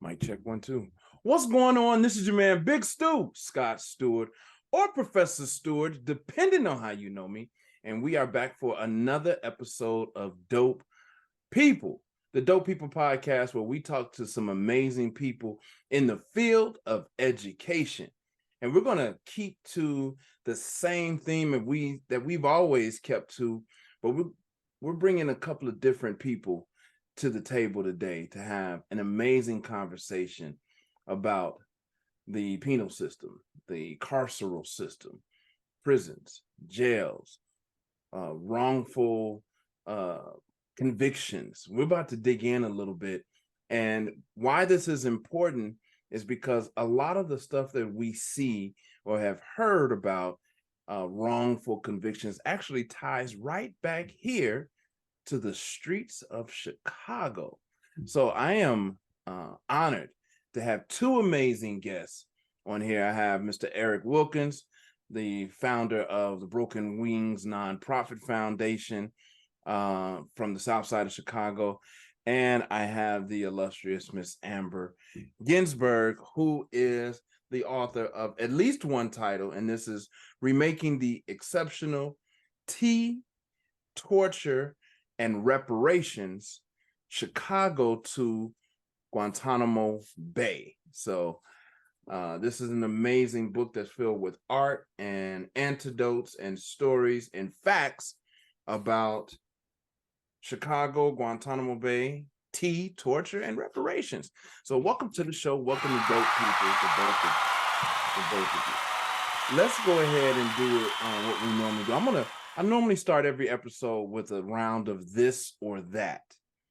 Mic check 1, 2. What's going on? This is your man, Big Stu, Scott Stewart, or Professor Stewart, depending on how you know me. And we are back for another episode of Dope People, the Dope People podcast, where we talk to some amazing people in the field of education. And we're going to keep to the same theme that we've always kept to, but we're bringing a couple of different people to the table today to have an amazing conversation about the penal system, the carceral system, prisons, jails, wrongful convictions. We're about to dig in a little bit. And why this is important is because a lot of the stuff that we see or have heard about wrongful convictions actually ties right back here to the streets of Chicago. So I am honored to have two amazing guests on here. I have Mr. Eric Wilkins, the founder of the Broken Wings nonprofit foundation from the South Side of Chicago. And I have the illustrious Miss Amber Ginsburg, who is the author of at least one title, and this is Remaking the Exceptional Tea, Torture, and Reparations, Chicago to Guantanamo Bay. So this is an amazing book that's filled with art and anecdotes and stories and facts about Chicago, Guantanamo Bay, tea, torture, and reparations. So welcome to the show. Welcome to Dope People, to both of you. Let's go ahead and do it what we normally do. I normally start every episode with a round of this or that.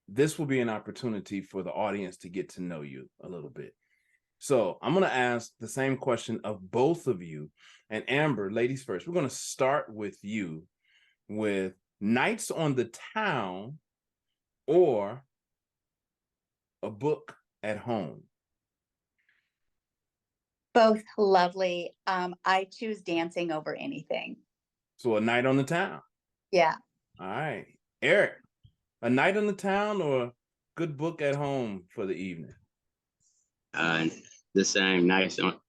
This will be an opportunity for the audience to get to know you a little bit. So I'm going to ask the same question of both of you. And Amber, ladies first, we're going to start with you with Nights on the Town or a book at home. Both lovely. I choose dancing over anything. So a night on the town. Yeah. All right. Eric, a night on the town or a good book at home for the evening? The same, night on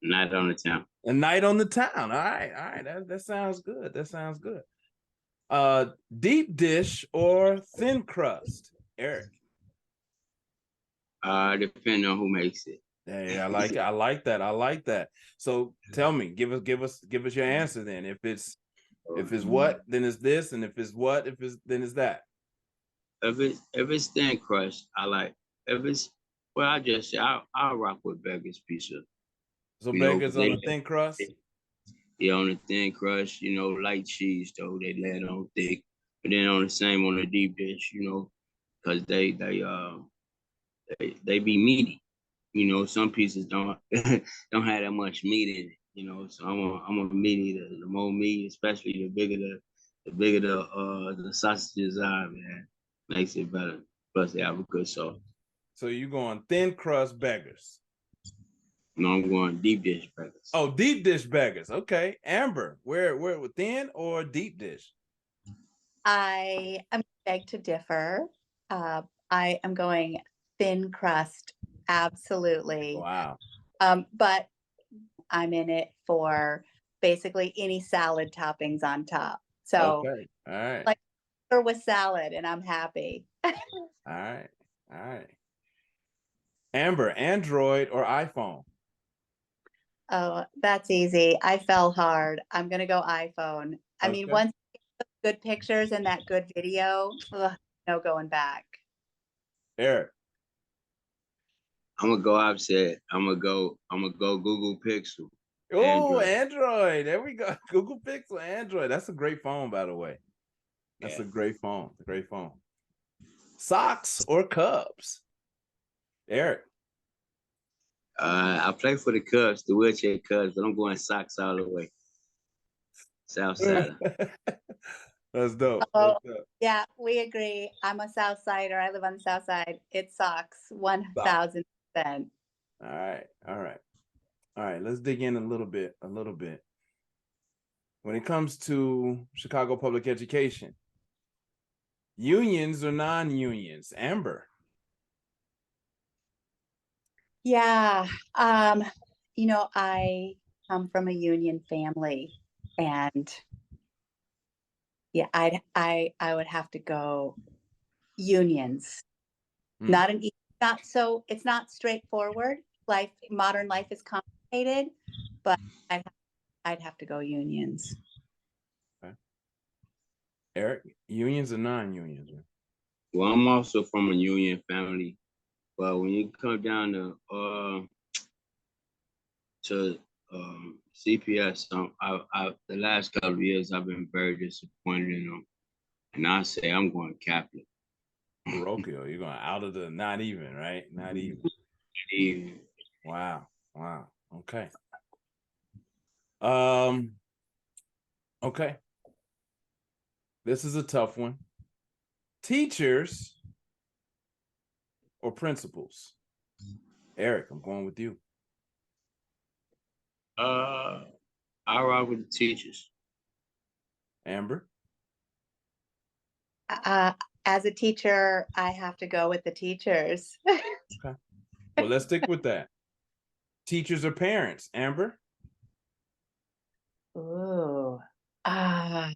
the town. A night on the town. All right. That sounds good. That sounds good. Deep dish or thin crust? Eric. Depending on who makes it. Hey, I like it. I like that. So tell me, give us your answer then. If it's what, then it's this, and if it's what, then it's that. If it's thin crust, I like. If it's I just say I'll rock with Beggar's pizza. So Beggar's on the thin crust. Yeah, on the thin crust, light cheese though. They lay it on thick, but then on the deep dish, because they be meaty. Some pieces don't have that much meat in it. So I'm a meat eater. The more meat, especially the bigger the sausages are, man, makes it better. Plus they have a good sauce. So you going thin crust Beggars? No, I'm going deep dish Beggars. Oh, deep dish Beggars. Okay, Amber, where thin or deep dish? I am beg to differ. I am going thin crust. Absolutely. Wow. But I'm in it for basically any salad toppings on top. So okay. All right. Like or with salad and I'm happy. All right. Amber, Android or iPhone? Oh, that's easy. I fell hard. I'm gonna go iPhone. I mean, once you get good pictures and that good video, no going back. Eric. I'm gonna go opposite. I'm gonna go Google Pixel. Oh, Android. There we go. Google Pixel, Android. That's a great phone, by the way. That's a great phone. Sox or Cubs? Eric. I play for the Cubs, the wheelchair Cubs, but I'm going Sox all the way. South Side. That's dope. Yeah, we agree. I'm a South Sider. I live on the South Side. It sucks 1,000%. All right. Let's dig in a little bit. When it comes to Chicago public education, unions or non-unions? Amber. Yeah. You know, I come from a union family, and yeah, I would have to go unions. Hmm. Not an not so it's not straightforward. Modern life is complicated, but I'd I'd have to go unions. Okay. Eric, unions or non-unions? Well, I'm also from a union family, but when you come down to CPS, the last couple of years I've been very disappointed in them, and I say I'm going Catholic. Parochial, you're going out of the not even, right? Not even. Even. Wow. Wow. Okay. Okay. This is a tough one. Teachers or principals? Eric, I'm going with you. I rock with the teachers. Amber? Uh, as a teacher, I have to go with the teachers. Okay. Well, let's stick with that. Teachers or parents? Amber? Ooh. Ah.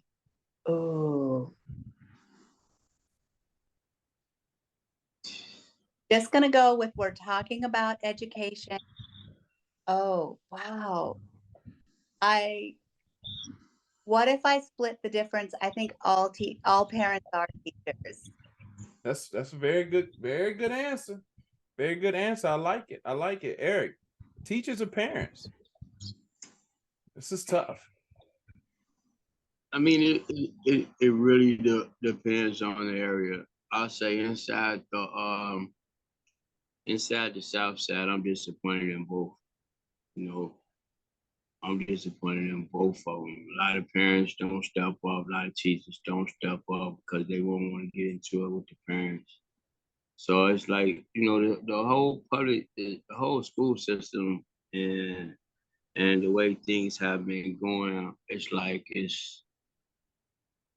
Ooh. Just gonna go with we're talking about education. Oh, wow. I What if I split the difference? I think all parents are teachers. That's a very good answer. Very good answer. I like it. I like it. Eric, teachers or parents? This is tough. I mean, it really depends on the area. I'll say inside the South Side, I'm disappointed in both. You know, I'm disappointed in both of them. A lot of parents don't step up. A lot of teachers don't step up because they won't want to get into it with the parents. So it's like, the whole the whole school system and the way things have been going, it's like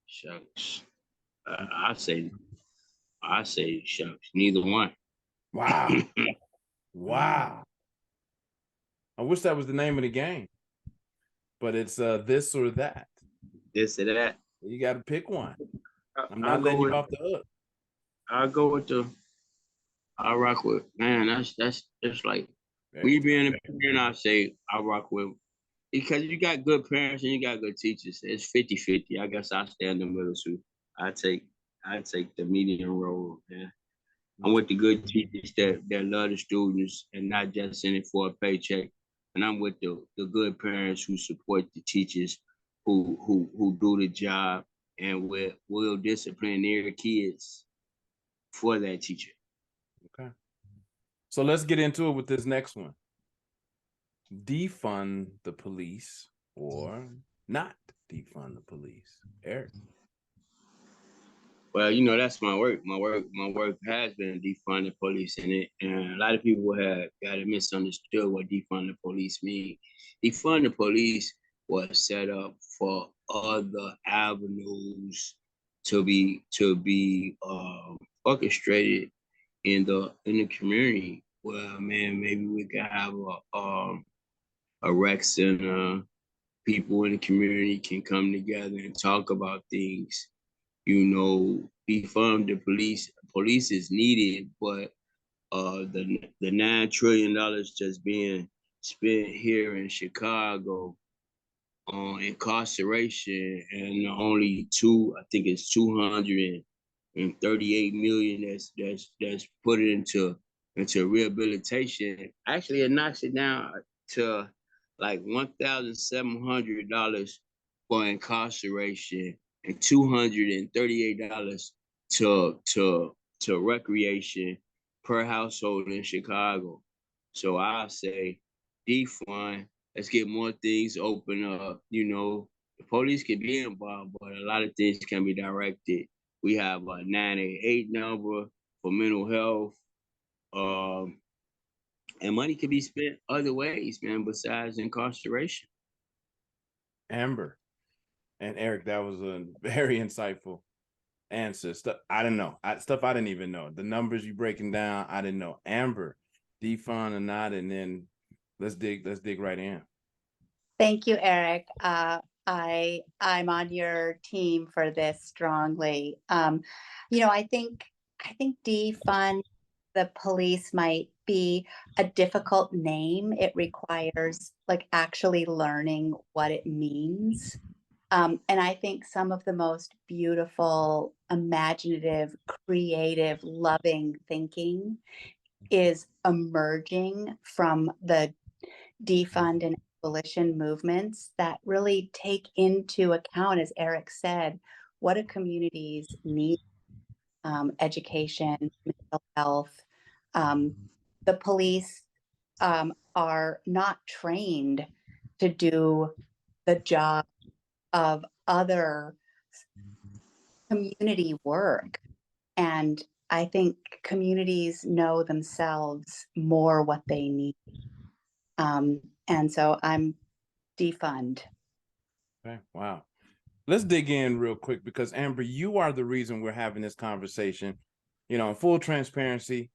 shucks. Uh, I say I say shucks. Neither one. Wow. Wow. I wish that was the name of the game, but it's this or that. This or that. You got to pick one. I'm I'll not letting go you with off the hook. I'll go with the I rock with, man. That's like Very me being tough. a parent. I say I rock with, because you got good parents and you got good teachers. It's 50-50. I guess I stand in the middle too. I take I take the medium role, man. I'm with the good teachers that love the students and not just in it for a paycheck. And I'm with the good parents who support the teachers who do the job and will discipline their kids for that teacher. Okay. So let's get into it with this next one. Defund the police or not defund the police? Eric. Well, that's my work. My work has been defund the police in it, and a lot of people have got it misunderstood what defund the police mean. Defund the police was set up for other avenues to be orchestrated in the community. Well, man, maybe we could have a rec center. People in the community can come together and talk about things. Defund the police. Police is needed, but the $9 trillion just being spent here in Chicago on incarceration, and only I think it's 238 million that's put into rehabilitation. Actually, it knocks it down to like $1,700 for incarceration and $238 to recreation per household in Chicago. So I say defund. Let's get more things open up. The police can be involved, but a lot of things can be directed. We have a 988 number for mental health. And money can be spent other ways, man, besides incarceration. Amber and Eric, that was a very insightful answer. Stuff I didn't know. Stuff I didn't even know. The numbers you breaking down, I didn't know. Amber, defund or not, and then let's dig right in. Thank you, Eric. I'm on your team for this strongly. I think defund the police might be a difficult name. It requires like actually learning what it means. And I think some of the most beautiful, imaginative, creative, loving thinking is emerging from the defund and abolition movements that really take into account, as Eric said, what do communities need? Education, mental health. The police are not trained to do the job of other community work. And I think communities know themselves more what they need. And so I'm defund. Okay, wow. Let's dig in real quick because Amber, you are the reason we're having this conversation. You know, in full transparency,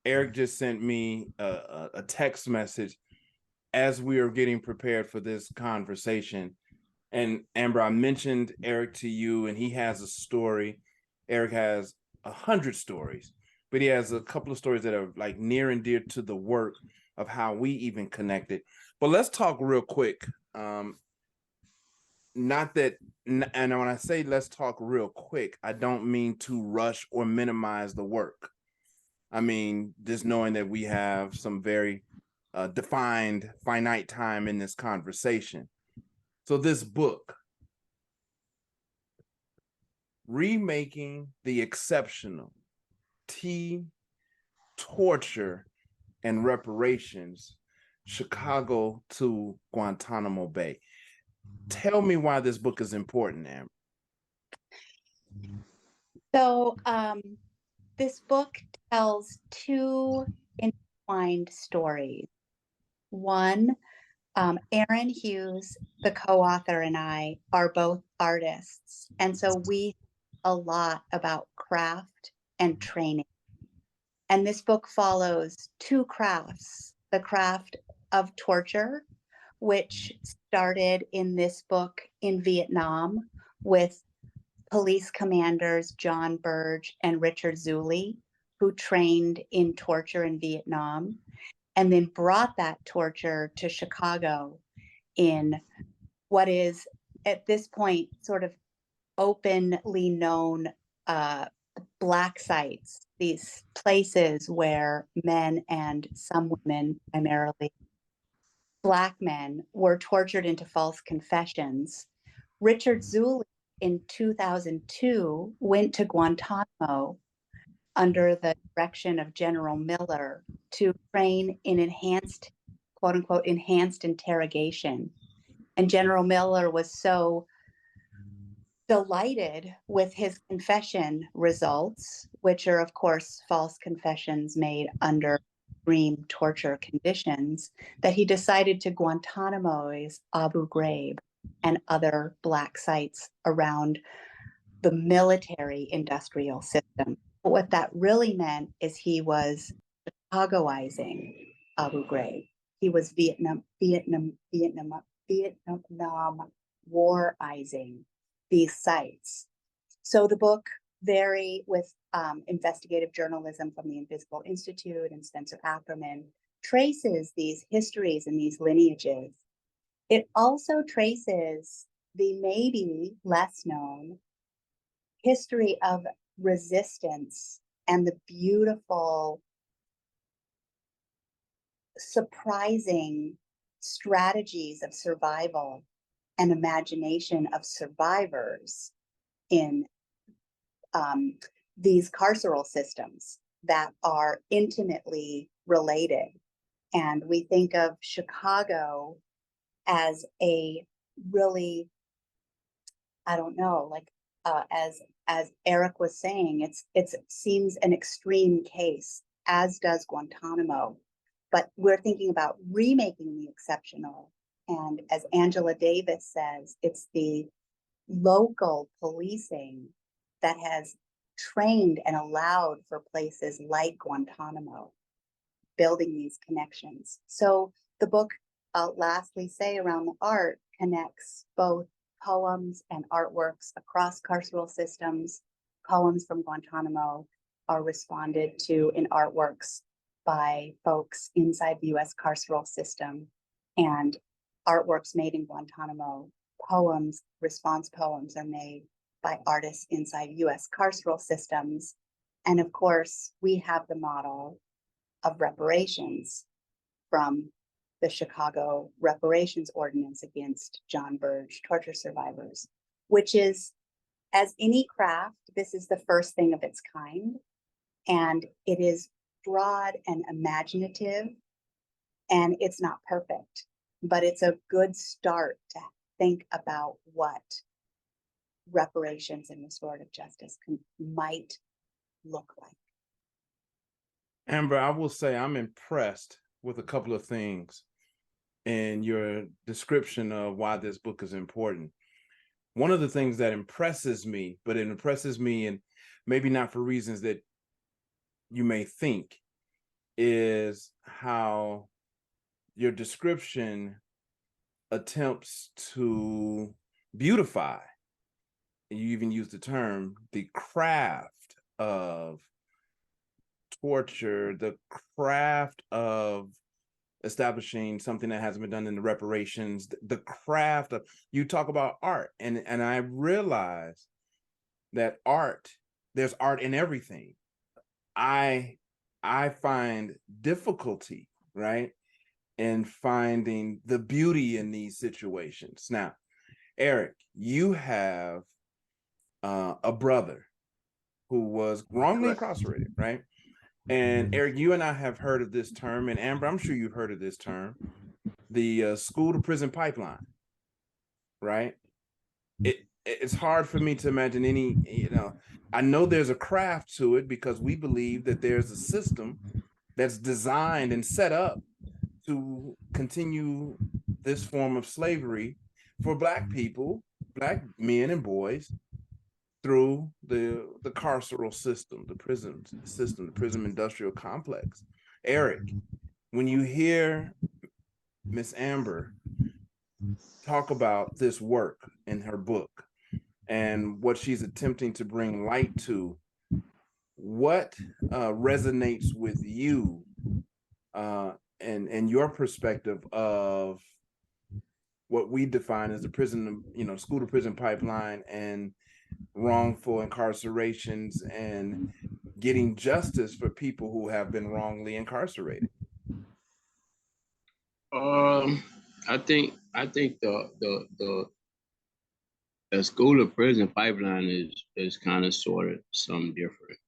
Eric just sent me a text message as we are getting prepared for this conversation. And Amber, I mentioned Eric to you, and he has a story. Eric has 100 stories, but he has a couple of stories that are like near and dear to the work of how we even connected. But let's talk real quick. Not that, and when I say let's talk real quick, I don't mean to rush or minimize the work. I mean, just knowing that we have some very defined, finite time in this conversation. So this book, Remaking the Exceptional, Tea, Torture, and Reparations, Chicago to Guantanamo Bay. Tell me why this book is important, Amber. So this book tells two intertwined stories. One, Aaron Hughes, the co-author, and I are both artists. And so we a lot about craft and training. And this book follows two crafts, the craft of torture, which started in this book in Vietnam with police commanders John Burge and Richard Zuley, who trained in torture in Vietnam, and then brought that torture to Chicago in what is at this point sort of openly known Black sites, these places where men and some women, primarily Black men, were tortured into false confessions. Richard Zuley in 2002 went to Guantanamo under the direction of General Miller to train in enhanced, quote unquote, enhanced interrogation. And General Miller was so delighted with his confession results, which are, of course, false confessions made under extreme torture conditions, that he decided to Guantanamo's Abu Ghraib and other Black sites around the military industrial system. But what that really meant is he was Chicagoizing Abu Ghraib. He was Vietnam warizing these sites. So the book, with investigative journalism from the Invisible Institute and Spencer Ackerman, traces these histories and these lineages. It also traces the maybe less known history of resistance and the beautiful, surprising strategies of survival and imagination of survivors in these carceral systems that are intimately related. And we think of Chicago as a really, I don't know, like as Eric was saying, it seems an extreme case, as does Guantanamo. But we're thinking about remaking the exceptional. And as Angela Davis says, it's the local policing that has trained and allowed for places like Guantanamo. building these connections. So the book, I'll lastly say around the art, connects both poems and artworks across carceral systems. Poems from Guantanamo are responded to in artworks by folks inside the US carceral system, and artworks made in Guantanamo, poems, response poems are made by artists inside US carceral systems. And of course, we have the model of reparations from the Chicago reparations ordinance against John Burge torture survivors, which is, as any craft, this is the first thing of its kind. And it is broad and imaginative, and it's not perfect, but it's a good start to think about what reparations and restorative justice might look like. Amber, I will say I'm impressed with a couple of things in your description of why this book is important. One of the things that impresses me, but it impresses me, and maybe not for reasons that you may think, is how your description attempts to beautify, and you even use the term, the craft of torture, the craft of establishing something that hasn't been done in the reparations, the craft of, you talk about art, and I realize that there's art in everything. I find difficulty, right, in finding the beauty in these situations. Now, Eric, you have a brother who was wrongly incarcerated, right? And Eric, you and I have heard of this term, and Amber, I'm sure you've heard of this term, the school to prison pipeline, right? It's hard for me to imagine any, I know there's a craft to it because we believe that there's a system that's designed and set up to continue this form of slavery for Black people, Black men and boys, through the carceral system, the prison system, the prison industrial complex. Eric, when you hear Miss Amber talk about this work in her book and what she's attempting to bring light to, what resonates with you and your perspective of what we define as the prison, school to prison pipeline and wrongful incarcerations and getting justice for people who have been wrongly incarcerated? I think the school to prison pipeline is kind of sort of something different.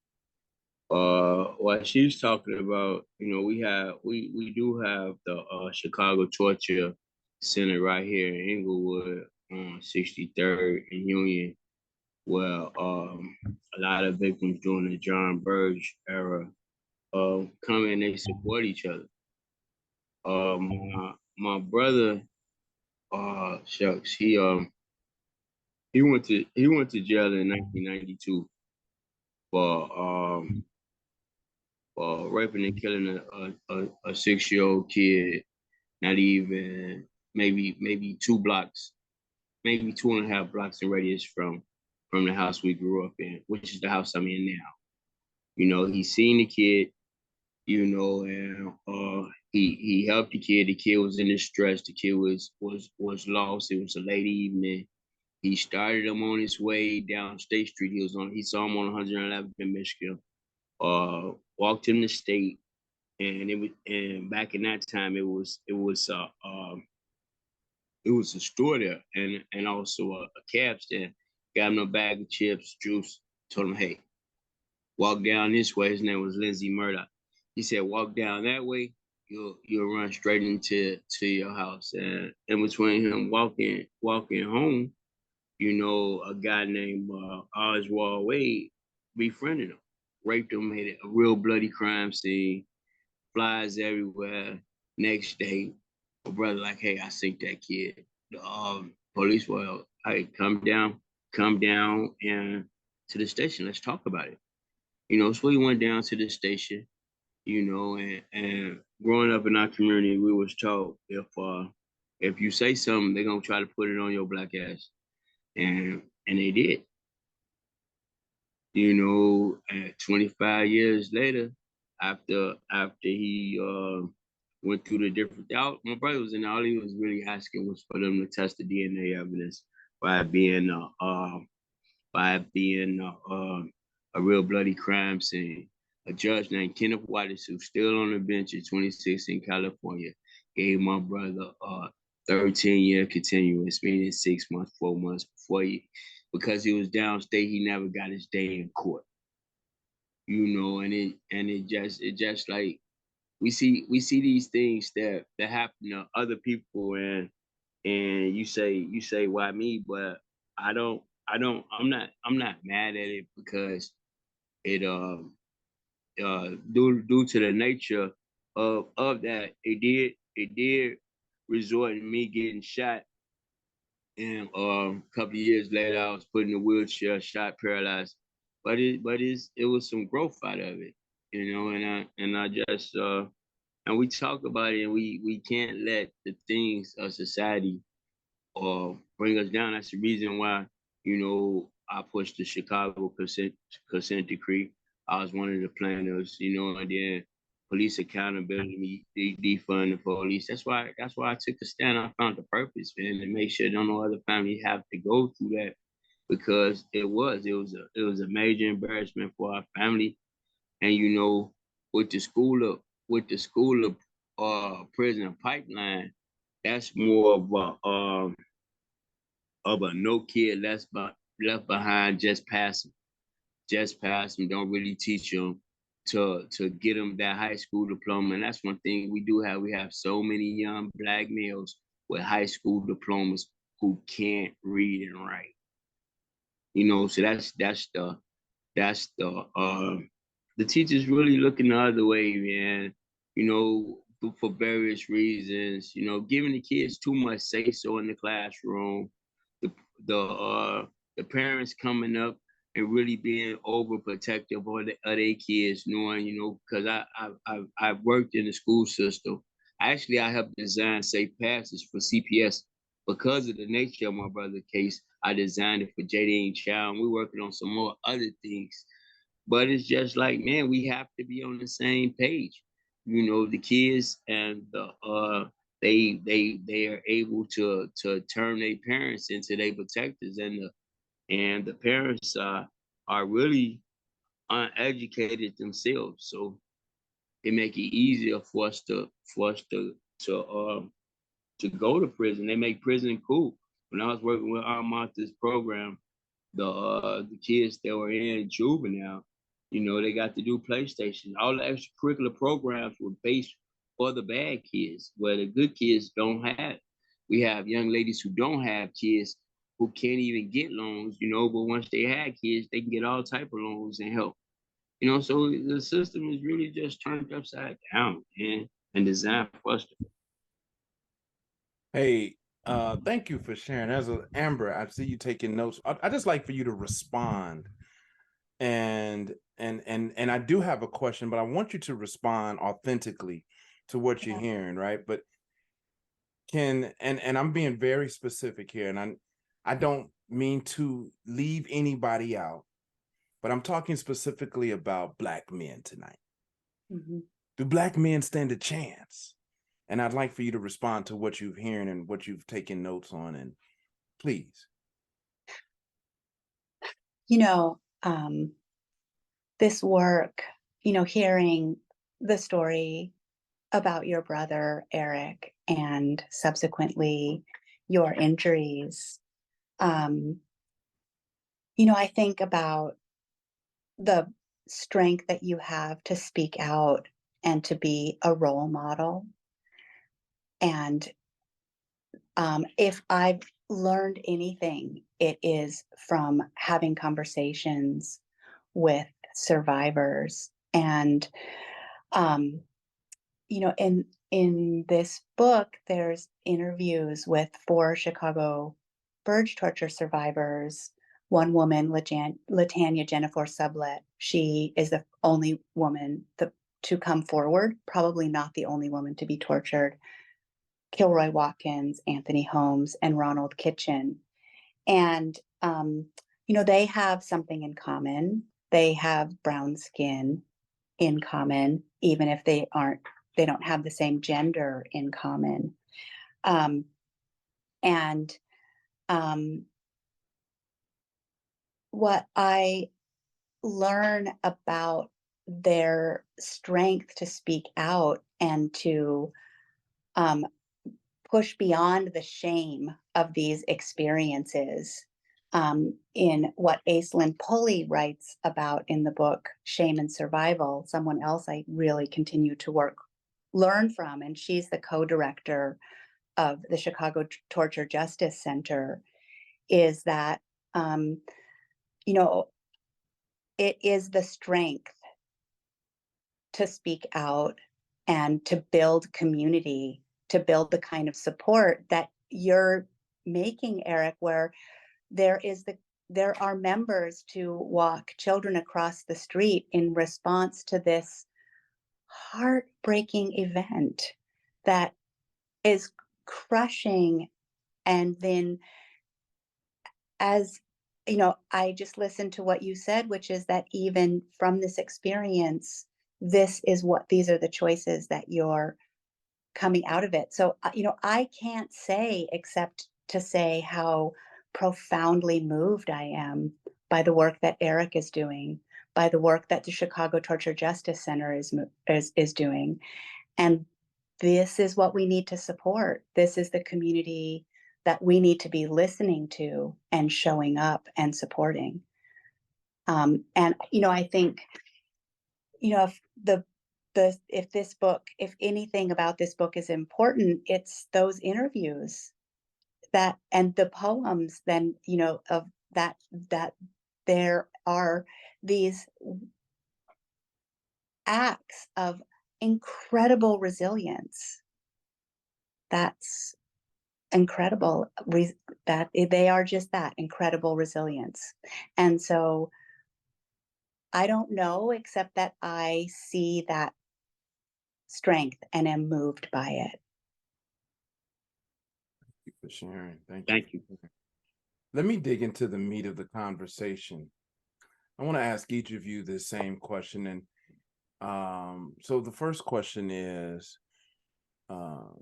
What she's talking about, we do have the Chicago Torture Center right here in Inglewood on 63rd and Union, where a lot of victims during the John Burge era come and they support each other. My brother, shucks, he went to jail in 1992 for raping and killing a 6-year-old kid, not even maybe 2 blocks, maybe 2.5 blocks in radius from the house we grew up in, which is the house I'm in now. He seen the kid, and he helped the kid. The kid was in distress. The kid was lost. It was a late evening. He started him on his way down State Street. He saw him on 111th in Michigan. Walked him to State, and back in that time it was a store there and also a cab stand. Got him a bag of chips, juice. Told him, hey, walk down this way. His name was Lindsey Murdoch. He said, walk down that way, you'll run straight into your house. And in between him walking home, a guy named Oswald Wade befriended him, raped him, made a real bloody crime scene, flies everywhere. Next day, my brother like, hey, I think that kid. The police, well, hey, come down and to the station. Let's talk about it. So he went down to the station, and growing up in our community, we was taught if you say something, they're gonna try to put it on your black ass, and they did. You know, at 25 years later, after he went through the different out, my brother was in, all he was really asking was for them to test the DNA evidence by it being a real bloody crime scene. A judge named Kenneth Waters, who's still on the bench in 26 in California, gave my brother a 13-year continuance, meaning 6 months, 4 months before because he was downstate, he never got his day in court. You know, and it just like we see these things that happen to other people, and you say why me, but I'm not mad at it because it due to the nature of that, it did result in me getting shot, and a couple of years later I was put in a wheelchair, shot, paralyzed, but it was some growth out of it, you know, and I just and we talk about it, and we can't let the things of society bring us down. That's the reason why, you know, I pushed the Chicago consent decree. I was one of the planners, you know, and then police accountability, defund the police. That's why I took a stand. I found the purpose, man, to make sure no other family have to go through that, because it was a major embarrassment for our family. And you know, with the school of prison pipeline, that's more of a no kid left behind, just pass them, don't really teach them to get them that high school diploma. And that's one thing we do have. We have so many young black males with high school diplomas who can't read and write. You know, so the teachers really looking the other way, man. You know, for various reasons. You know, giving the kids too much say so in the classroom. The the uh the parents coming up and really being overprotective of their kids, knowing, you know, because I've worked in the school system. Actually, I helped design safe passage for CPS because of the nature of my brother's case. I designed it for JD and Child. We're working on some more other things, but it's just like, man, we have to be on the same page. You know, the kids and they are able to turn their parents into their protectors, and the parents are really uneducated themselves. So it make it easier for us to go to prison. They make prison cool. When I was working with Armanta's program, the kids that were in juvenile, you know, they got to do PlayStation. All the extracurricular programs were based for the bad kids, where the good kids don't have. We have young ladies who don't have kids who can't even get loans, you know, but once they had kids, they can get all type of loans and help. You know, so the system is really just turned upside down, man, and designed for us to. Hey, thank you for sharing. As a Amber, I see you taking notes. I just like for you to respond, and I do have a question, but I want you to respond authentically to what you're hearing, right? But and I'm being very specific here, and I don't mean to leave anybody out, but I'm talking specifically about Black men tonight. Mhm. Do Black men stand a chance? And I'd like for you to respond to what you've hearing and what you've taken notes on, and please. You know, this work, you know, hearing the story about your brother, Eric, and subsequently your injuries, you know, I think about the strength that you have to speak out and to be a role model. And if I've learned anything, it is from having conversations with survivors. And you know, in this book, there's interviews with 4 Chicago Burge torture survivors. One woman, Latanya Jennifer Sublet, she is the only woman, the to come forward, probably not the only woman to be tortured. Kilroy Watkins, Anthony Holmes, and Ronald Kitchen. And, they have something in common. They have brown skin in common, even if they don't have the same gender in common. What I learn about their strength to speak out and to push beyond the shame of these experiences, in what Aislinn Pulley writes about in the book Shame and Survival, someone else I really continue to learn from, and she's the co-director of the Chicago Torture Justice Center, is that it is the strength to speak out and to build community, to build the kind of support that you're making, Eric, where there are members to walk children across the street in response to this heartbreaking event that is crushing. And then, as I just listened to what you said, which is that even from this experience, these are the choices that you're coming out of it. So, I can't say except to say how profoundly moved I am by the work that Eric is doing, by the work that the Chicago Torture Justice Center is doing. And this is what we need to support. This is the community that we need to be listening to and showing up and supporting. And I think, if anything about this book is important, it's those interviews and the poems. Then of that there are these acts of incredible resilience. That's incredible, that they are just that, incredible resilience. And so I don't know, except that I see that strength and am moved by it. Thank you for sharing. Thank you. Let me dig into the meat of the conversation. I want to ask each of you this same question. And so the first question is, and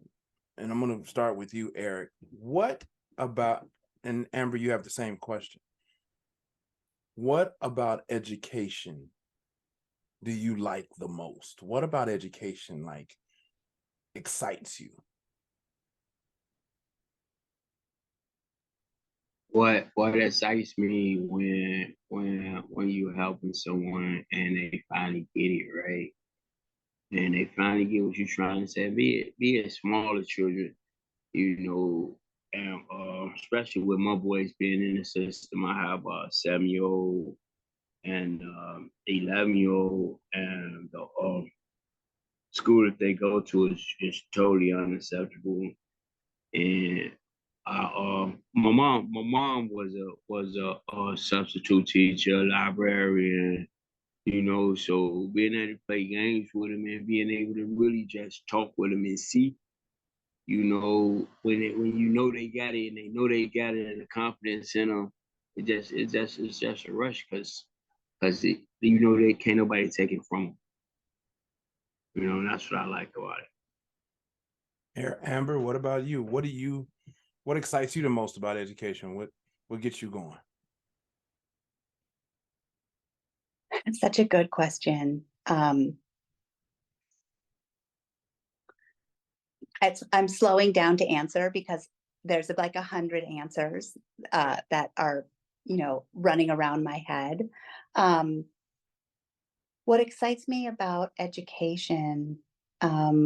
I'm going to start with you, Eric. What about, and Amber, you have the same question. What about education do you like the most? What about education excites you? What excites me when you're helping someone and they finally get it right, and they finally get what you're trying to say. Be it smaller children, and especially with my boys being in the system, I have a 7-year-old and 11-year-old, and the school that they go to is totally unacceptable. And my mom was a substitute teacher, a librarian, so being able to play games with them and being able to really just talk with them and see, when they got it and they know they got it and the confidence in them, it's just a rush because they can't nobody take it from them. And that's what I like about it. Here, Amber, what about you? What excites you the most about education? What gets you going? That's such a good question. I'm slowing down to answer because there's like 100 answers that are, running around my head. What excites me about education, I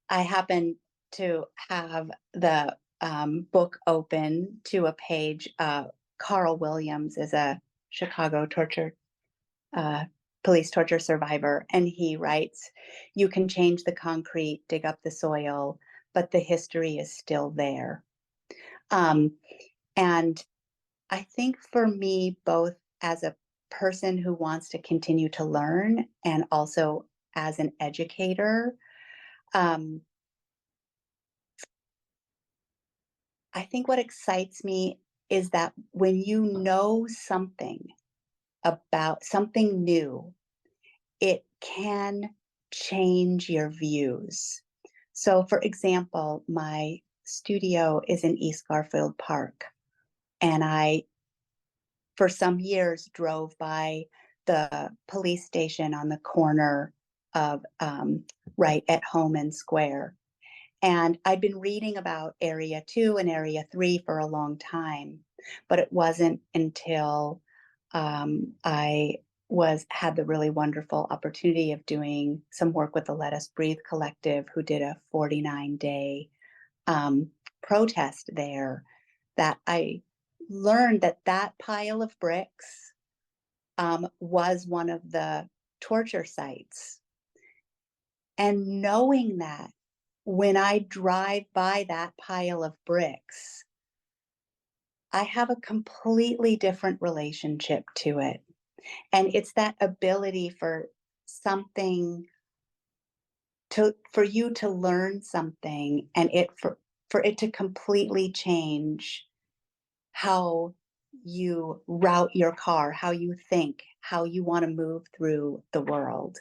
happen to have the book open to a page. Carl Williams is a Chicago police torture survivor, and he writes, "You can change the concrete, dig up the soil, but the history is still there." And I think for me, both as a person who wants to continue to learn and also as an educator, I think what excites me is that when you know something about something new, it can change your views. So, for example, my studio is in East Garfield Park, and I, for some years, drove by the police station on the corner of right at Homan Square. And I'd been reading about Area 2 and Area 3 for a long time, but it wasn't until I had the really wonderful opportunity of doing some work with the Let Us Breathe Collective, who did a 49-day protest there, that I learned that that pile of bricks was one of the torture sites. And knowing that, when I drive by that pile of bricks, I have a completely different relationship to it. And it's that ability for something for you to learn something and for it to completely change how you route your car, how you think, how you want to move through the world.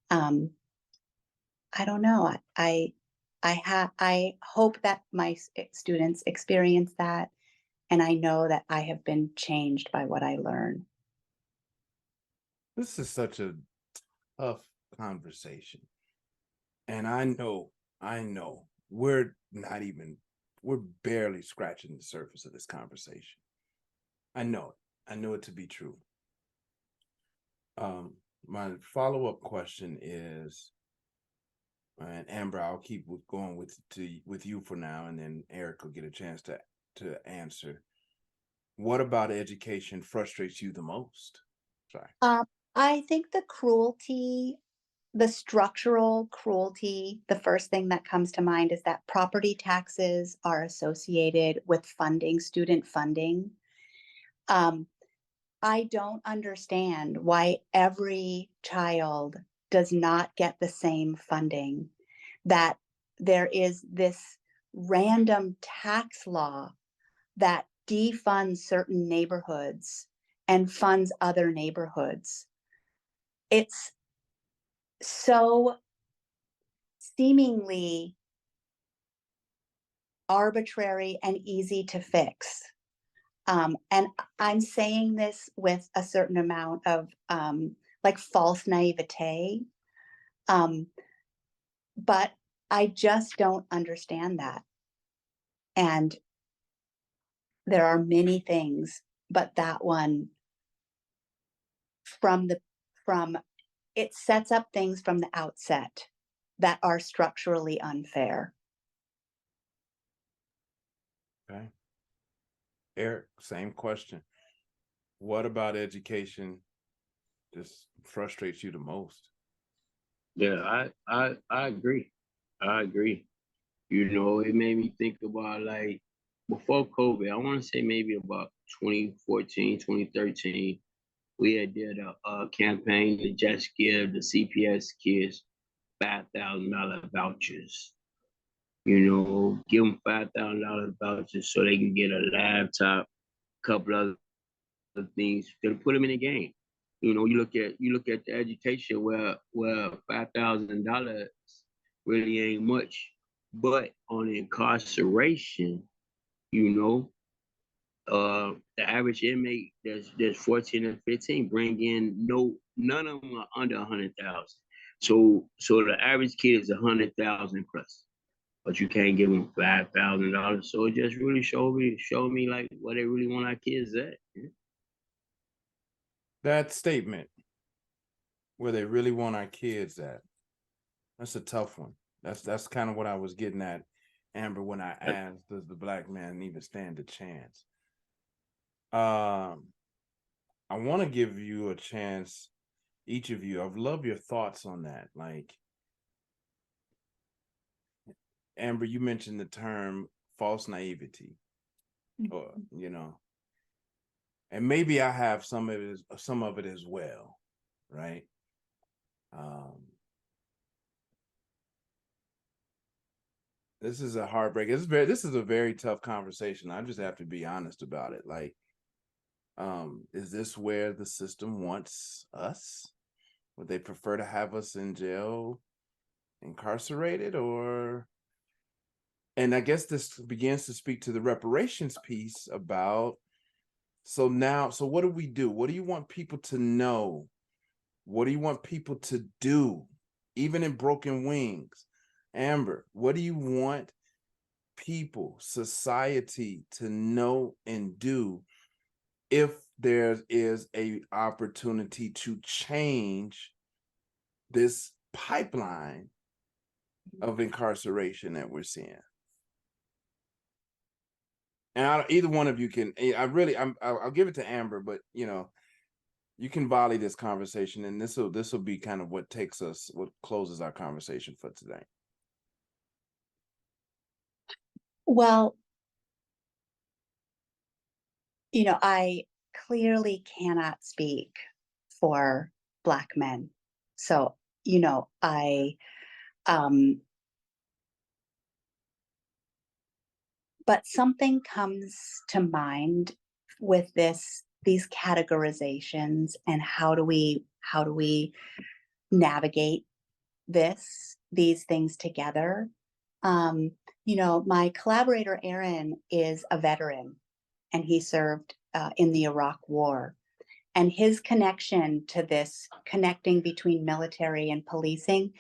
I don't know. I hope that my students experience that, and I know that I have been changed by what I learn. This is such a tough conversation. And I know we're barely scratching the surface of this conversation. I know it. I know it to be true. My follow-up question is, and Amber, I'll keep going with you for now, and then Eric will get a chance to answer. What about education frustrates you the most? Sorry. I think the cruelty, the structural cruelty, the first thing that comes to mind is that property taxes are associated with funding, student funding. I don't understand why every child does not get the same funding, that there is this random tax law that defunds certain neighborhoods and funds other neighborhoods. It's so seemingly arbitrary and easy to fix. And I'm saying this with a certain amount of like false naivete. But I just don't understand that. And there are many things, but that one from it sets up things from the outset that are structurally unfair. Okay. Eric, same question. What about education just frustrates you the most? Yeah, I agree. I agree. You know, it made me think about like before COVID, I want to say maybe about 2014, 2013, we had did a campaign to just give the CPS kids $5,000 vouchers. You know, give them $5,000 vouchers so they can get a laptop, a couple other things to put them in the game. You know, you look at the education where $5,000 really ain't much, but on incarceration, you know, the average inmate that's 14 and 15 bring in none of them are under 100,000. So the average kid is 100,000 plus, but you can't give them $5,000. So it just really showed me like what they really want our kids at. That statement, where they really want our kids at, that's a tough one. That's kind of what I was getting at, Amber, when I asked, does the black man even stand a chance? I want to give you a chance, each of you. I'd love your thoughts on that. Like, Amber, you mentioned the term false naivety, or, you know, and maybe I have some of it as well, right? This is a heartbreak. This is a very tough conversation. I just have to be honest about it. Like, is this where the system wants us? Would they prefer to have us in jail, incarcerated, or? And I guess this begins to speak to the reparations piece about, so what do we do? What do you want people to know? What do you want people to do? Even in Broken Wings, Amber, what do you want people, society to know and do if there is a opportunity to change this pipeline of incarceration that we're seeing? And either one of you can. I'll give it to Amber, but you can volley this conversation, and this will be kind of what closes our conversation for today. Well, I clearly cannot speak for Black men. So, but something comes to mind with these categorizations, and how do we navigate these things together? My collaborator Aaron is a veteran, and he served in the Iraq War. And his connection to this, connecting between military and policing,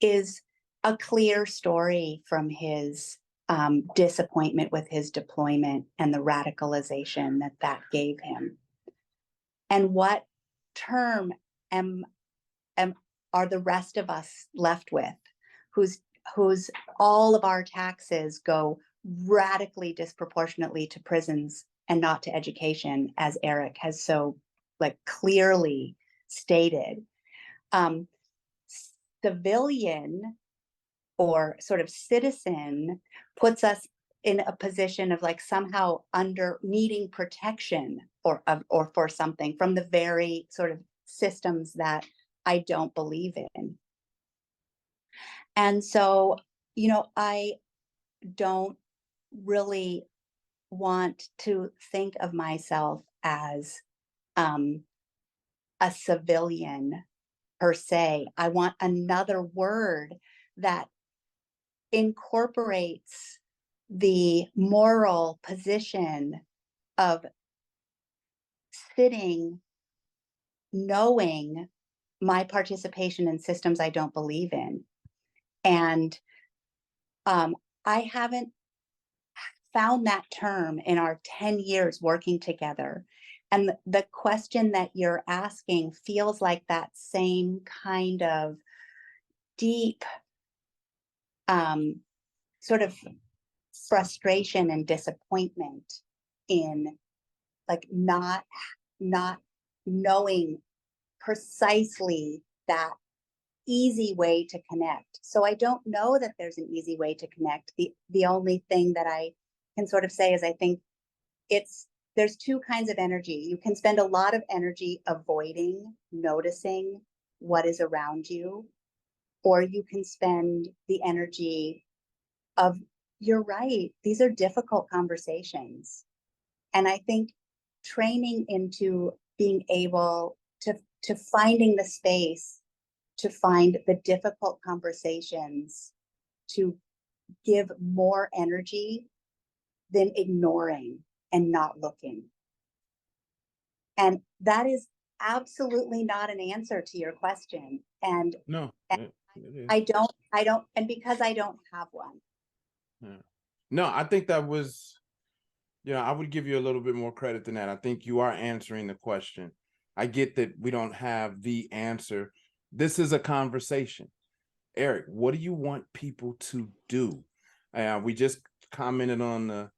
is a clear story from his disappointment with his deployment and the radicalization that gave him. And what term are the rest of us left with, whose all of our taxes go radically disproportionately to prisons and not to education, as Eric has so clearly stated? Civilian, or sort of citizen, puts us in a position of somehow under needing protection or for something from the very sort of systems that I don't believe in. And so, I don't really want to think of myself as a civilian per se. I want another word that incorporates the moral position of sitting, knowing my participation in systems I don't believe in. And I haven't found that term in our 10 years working together. And the question that you're asking feels like that same kind of deep sort of frustration and disappointment in not knowing precisely that easy way to connect. So I don't know that there's an easy way to connect. The only thing that I can sort of say is I think there's two kinds of energy. You can spend a lot of energy avoiding noticing what is around you, or you can spend the energy of, you're right, these are difficult conversations. And I think training into being able to finding the space to find the difficult conversations, to give more energy than ignoring and not looking. And that is absolutely not an answer to your question. And no, I don't, and because I don't have one. Yeah. No, I think that was, I would give you a little bit more credit than that. I think you are answering the question. I get that we don't have the answer. This is a conversation. Eric, what do you want people to do? We just commented on the,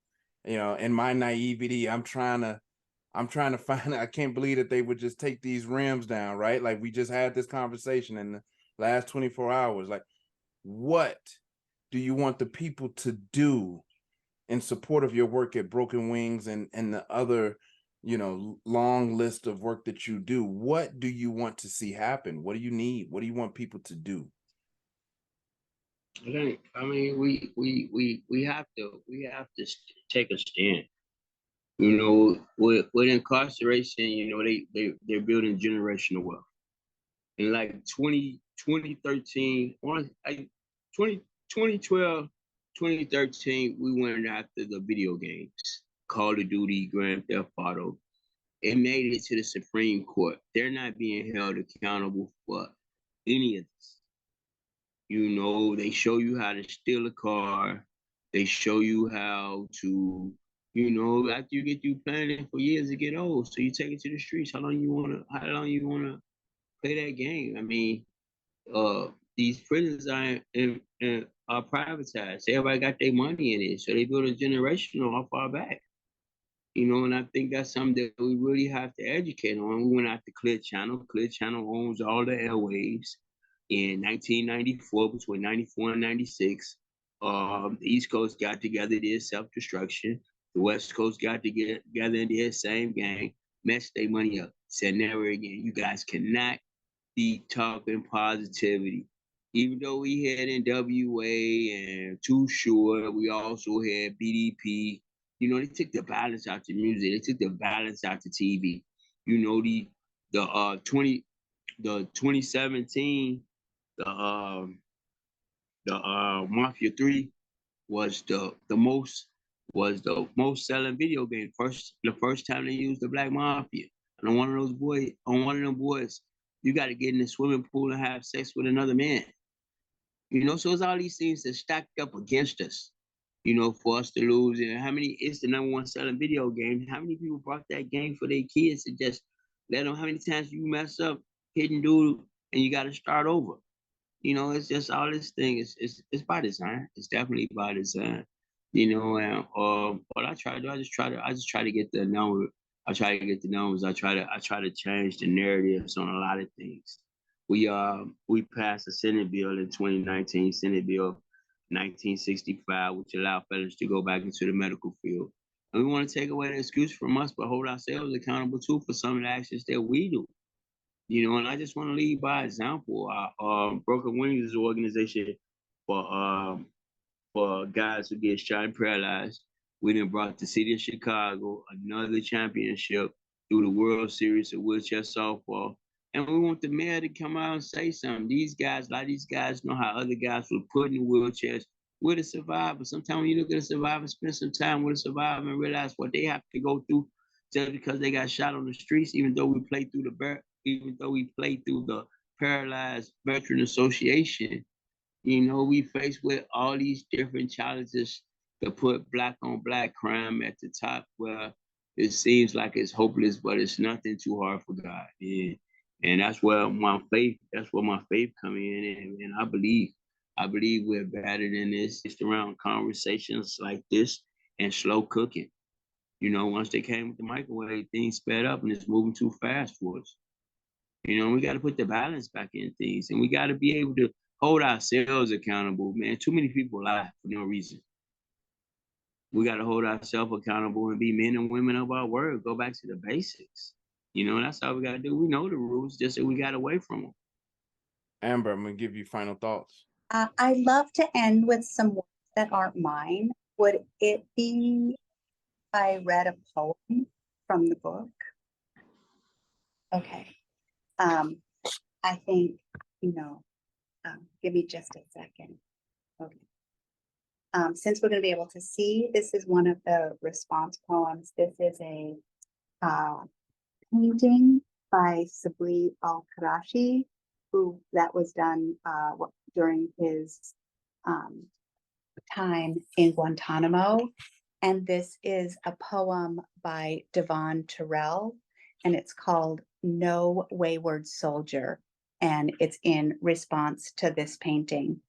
in my naivety, I'm trying to find, I can't believe that they would just take these rims down, right? Like, we just had this conversation in the last 24 hours. Like, what do you want the people to do in support of your work at Broken Wings and the other long list of work that you do, what do you want to see happen? What do you need? What do you want people to do? I mean, we have to take a stand. You know, with incarceration, you know, they're building generational wealth. In like 2013, or like 2012, 2013, we went after the video games, Call of Duty, Grand Theft Auto. It made it to the Supreme Court. They're not being held accountable for any of this. You know, they show you how to steal a car. They show you how to, you know, after you get through playing it for years, it get old. So you take it to the streets. How long you wanna play that game? I mean, these prisons are privatized. Everybody got their money in it, so they build a generational off our back. You know, and I think that's something that we really have to educate on. We went out to Clear Channel. Clear Channel owns all the airwaves. In 1994, between 94 and 96, the East Coast got together, did self-destruction. The West Coast got together and did same gang, messed their money up. Said never again. You guys cannot be talking positivity. Even though we had NWA and Too Short, we also had BDP. You know, they took the balance out to music. They took the balance out to TV. You know, the 2017, the Mafia 3 was the most selling video game. The first time they used the Black Mafia. And on one of them boys, you got to get in the swimming pool and have sex with another man. You know, so it's all these things that stacked up against us, you know, for us to lose. And it's the number one selling video game. How many people brought that game for their kids to just let them, how many times you mess up, hitting dude, and you got to start over? You know, it's just all this thing. It's by design. It's definitely by design. You know, and what I try to do, I just try to get the number. I try to get the numbers. I try to change the narratives on a lot of things. We passed a Senate bill in 2019, Senate Bill 1965, which allowed fellas to go back into the medical field. And we want to take away the excuse from us, but hold ourselves accountable too for some of the actions that we do. You know, and I just want to lead by example. Broken Wings is an organization for guys who get shot and paralyzed. We then brought the city of Chicago another championship through the World Series of wheelchair softball. And we want the mayor to come out and say something. A lot of these guys know how other guys were put in wheelchairs. We're the survivors. Sometimes when you look at a survivor, spend some time with a survivor and realize what they have to go through just because they got shot on the streets, even though we played through the Paralyzed Veteran Association. You know, we faced with all these different challenges to put Black on Black crime at the top, where it seems like it's hopeless, but it's nothing too hard for God. And that's where my faith come in. And I believe we're better than this. It's around conversations like this and slow cooking. You know, once they came with the microwave, things sped up and it's moving too fast for us. You know, we got to put the balance back in things, and we got to be able to hold ourselves accountable, man. Too many people lie for no reason. We got to hold ourselves accountable and be men and women of our word. Go back to the basics. You know, that's all we got to do. We know the rules, just that we got away from them. Amber, I'm going to give you final thoughts. I'd love to end with some words that aren't mine. Would it be if I read a poem from the book? Okay. I think, give me just a second. Okay. Since we're going to be able to see, this is one of the response poems. This is a painting by Sabri Al-Karashi, that was done during his time in Guantanamo. And this is a poem by Devon Terrell, and it's called No Wayward Soldier, and it's in response to this painting.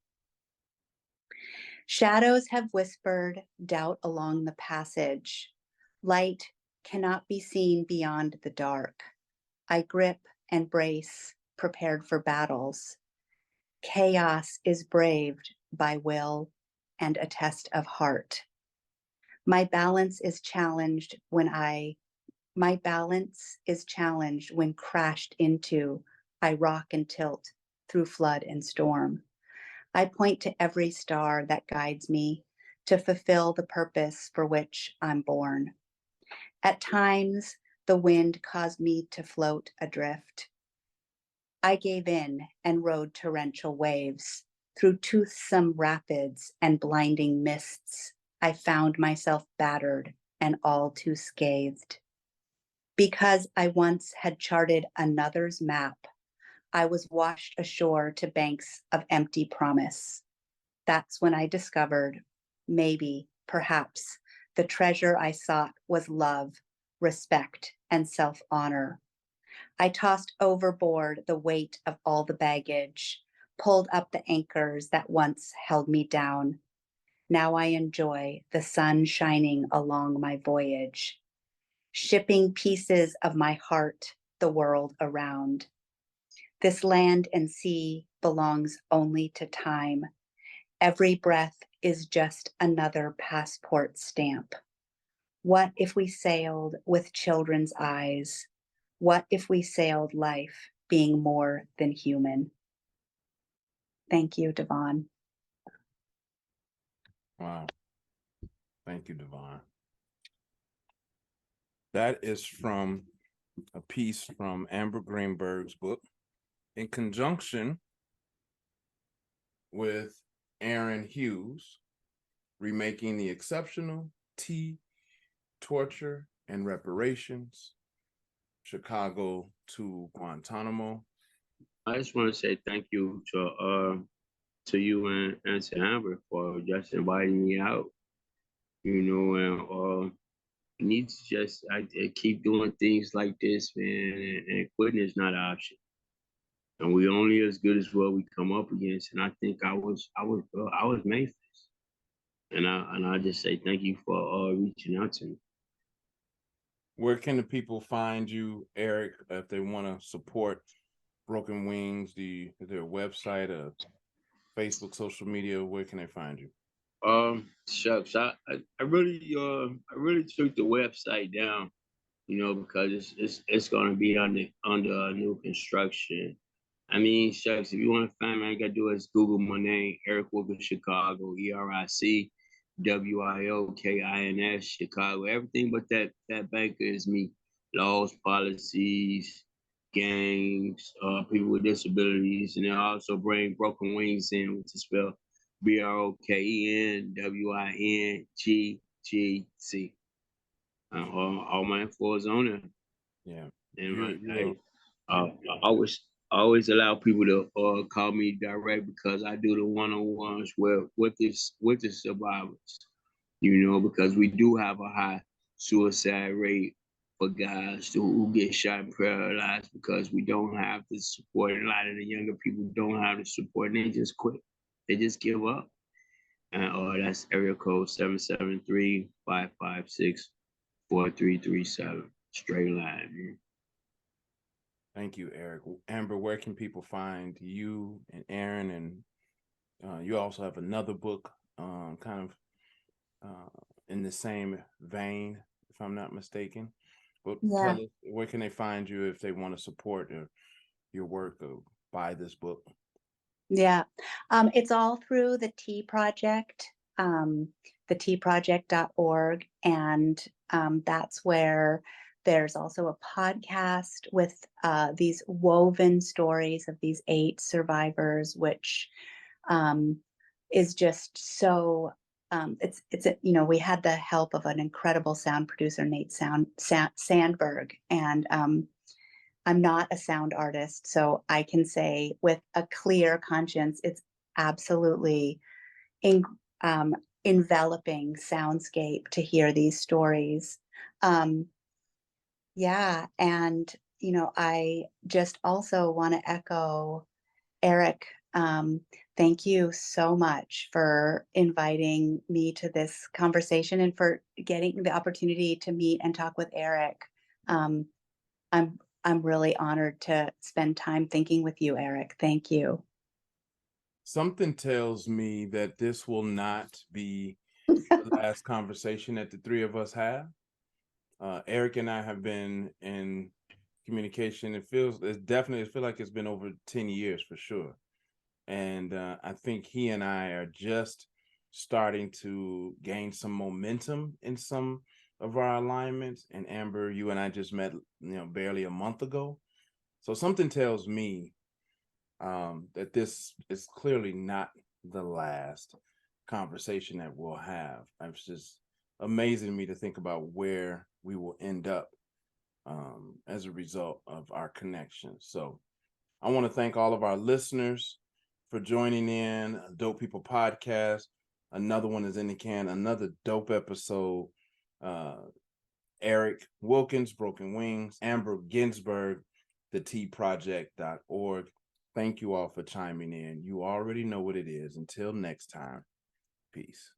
Shadows have whispered doubt along the passage. Light cannot be seen beyond the dark. I grip and brace, prepared for battles. Chaos is braved by will and a test of heart. My balance is challenged when My balance is challenged when crashed into, I rock and tilt through flood and storm. I point to every star that guides me to fulfill the purpose for which I'm born. At times, the wind caused me to float adrift. I gave in and rode torrential waves. Through toothsome rapids and blinding mists, I found myself battered and all too scathed. Because I once had charted another's map, I was washed ashore to banks of empty promise. That's when I discovered, maybe, perhaps, the treasure I sought was love, respect, and self-honor. I tossed overboard the weight of all the baggage, pulled up the anchors that once held me down. Now I enjoy the sun shining along my voyage, shipping pieces of my heart the world around. This land and sea belongs only to time. Every breath is just another passport stamp. What if we sailed with children's eyes? What if we sailed life being more than human? Thank you, Devon. Wow. Thank you, Devon. That is from a piece from Amber Greenberg's book in conjunction with Aaron Hughes, Remaking the Exceptional, Tea, Torture, and Reparations, Chicago to Guantanamo. I just want to say thank you to you and to Amber for just inviting me out. You know, and need to just I keep doing things like this, man, and quitting is not an option. And we only as good as what we come up against. And I think I was made for this. And I just say thank you for reaching out to me. Where can the people find you, Eric, if they want to support Broken Wings, their website, Facebook, social media? Where can they find you? Shucks, I really took the website down, you know, because it's gonna be under new construction. I mean, shucks, if you want to find me, all you gotta do is Google my name, Eric Wilkins Chicago, EricWilkins Chicago. Everything but that banker is me. Laws, policies, gangs, people with disabilities, and then I also bring Broken Wings in, which is spelled BROKENWINGGC. All my info is on there. Yeah. And I always allow people to call me direct because I do the one-on-ones with the survivors, you know, because we do have a high suicide rate for guys who get shot and paralyzed because we don't have the support. A lot of the younger people don't have the support, and they just quit. They just give up. And that's area code 773-556-4337. Straight line, man. Thank you, Eric. Amber, where can people find you and Aaron? And you also have another book kind of in the same vein, if I'm not mistaken. But Yeah. tell us, where can they find you if they want to support your work or buy this book? Yeah. It's all through the Tea Project, theteaproject.org. And that's where there's also a podcast with these woven stories of these 8 survivors, which is just so, you know, we had the help of an incredible sound producer, Nate Sandberg, and I'm not a sound artist, so I can say with a clear conscience, it's absolutely enveloping soundscape to hear these stories. Yeah, and you know, I just also want to echo Eric. Thank you so much for inviting me to this conversation and for getting the opportunity to meet and talk with Eric. I'm really honored to spend time thinking with you, Eric. Thank you. Something tells me that this will not be the last conversation that the 3 of us have. Eric and I have been in communication. It feels like it's been over 10 years for sure. And I think he and I are just starting to gain some momentum in some of our alignments. And Amber, you and I just met, barely a month ago. So something tells me that this is clearly not the last conversation that we'll have. It's just amazing to me to think about where we will end up as a result of our connection. So I want to thank all of our listeners for joining in Dope People Podcast. Another one is in the can, another dope episode. Eric Wilkins, Broken Wings, Amber Ginsburg, thetproject.org. Thank you all for chiming in. You already know what it is. Until next time, peace.